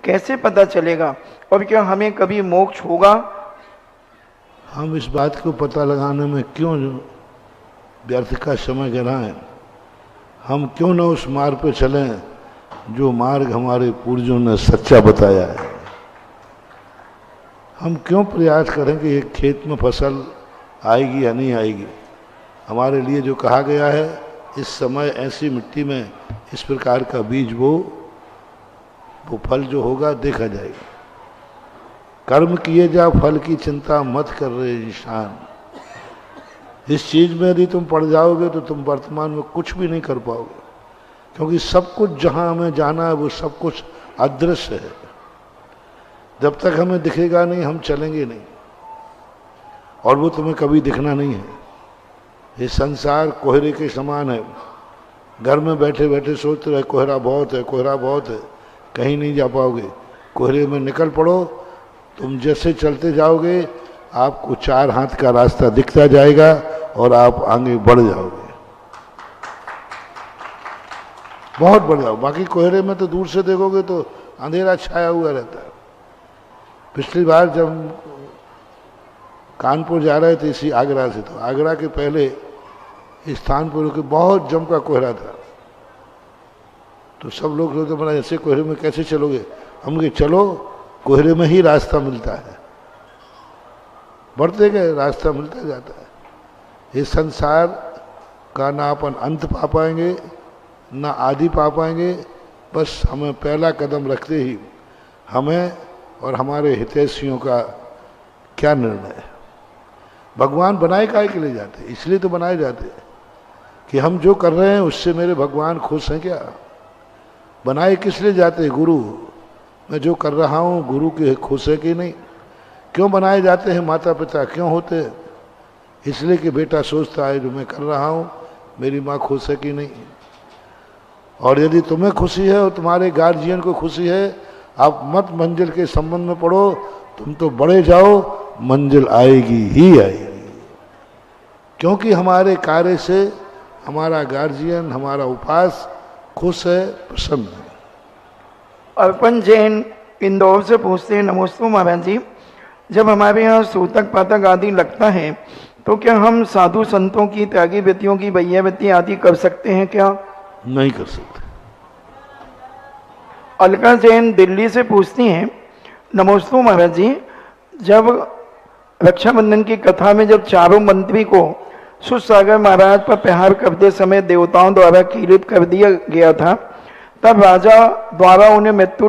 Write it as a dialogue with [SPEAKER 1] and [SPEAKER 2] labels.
[SPEAKER 1] कैसे पता चलेगा, और क्या हमें कभी मोक्ष होगा?
[SPEAKER 2] हम इस बात को पता लगाने में क्यों व्यर्थ का समय गंवाएं? हम क्यों न उस मार्ग पर चलें जो मार्ग हमारे पूर्वजों ने सच्चा बताया है? हम क्यों प्रयास करें कि एक खेत में फसल आएगी या नहीं आएगी? हमारे लिए जो कहा गया है, इस समय ऐसी मिट्टी में इस प्रकार का बीज वो फल जो होगा देखा जाएगा। कर्म किए जा, फल की चिंता मत कर रहे इंसान। इस चीज में यदि तुम पड़ जाओगे तो तुम वर्तमान में कुछ भी नहीं कर पाओगे, क्योंकि सब कुछ जहां हमें जाना है वो सब कुछ अदृश्य है। जब तक हमें दिखेगा नहीं हम चलेंगे नहीं, और वो तुम्हें कभी दिखना नहीं है। ये संसार कोहरे के समान है। घर में बैठे बैठे सोचते रहे कोहरा बहुत है, कोहरा बहुत है, कहीं नहीं जा पाओगे। कोहरे में निकल पड़ो, तुम जैसे चलते जाओगे आपको 4 हाथ का रास्ता दिखता जाएगा और आप आगे बढ़ जाओगे, बहुत बढ़ जाओ। बाकी कोहरे में तो दूर से देखोगे तो अंधेरा छाया हुआ रहता है। पिछली बार जब कानपुर जा रहे थे इसी आगरा से, तो आगरा के पहले स्थान पर रुके, बहुत जम का कोहरा था। तो सब लोग सोचते बना ऐसे कोहरे में कैसे चलोगे? हम कहे चलो, कोहरे में ही रास्ता मिलता है। बढ़ते गए, रास्ता मिलता जाता है। इस संसार का ना अपन अंत पा पाएंगे ना आदि पा पाएंगे। बस हमें पहला कदम रखते ही हमें और हमारे हितैषियों का क्या निर्णय है। भगवान बनाए काहे के लिए जाते? इसलिए तो बनाए जाते कि हम जो कर रहे हैं उससे मेरे भगवान खुश हैं क्या? बनाए किस लिए जाते? गुरु, मैं जो कर रहा हूँ गुरु के खुश है कि नहीं? क्यों बनाए जाते हैं? माता पिता क्यों होते हैं? इसलिए कि बेटा सोचता है जो मैं कर रहा हूँ मेरी माँ खुश है कि नहीं। और यदि तुम्हें खुशी है और तुम्हारे गार्जियन को खुशी है, आप मत मंजिल के संबंध में पड़ो, तुम तो बढ़े जाओ, मंजिल आएगी ही आएगी। क्योंकि हमारे कार्य से हमारा गार्जियन, हमारा उपास खुश है, प्रसन्न है।
[SPEAKER 1] अर्पण जैन इंदौर से पूछते हैं, नमस्ते महाराज जी, जब हमारे यहाँ सूतक पातक आदि लगता है तो क्या हम साधु संतों की, त्यागी व्यक्तियों की वैयावृत्ति आदि कर सकते हैं क्या?
[SPEAKER 2] नहीं कर सकते।
[SPEAKER 1] अलका जैन दिल्ली से पूछती हैं, नमस्ते महाराज जी, जब रक्षाबंधन की कथा में जब चारों मंत्री को सुसागर महाराज पर प्रहार करते समय देवताओं द्वारा कीलित कर दिया गया था, तब राजा द्वारा उन्हें मृत्यु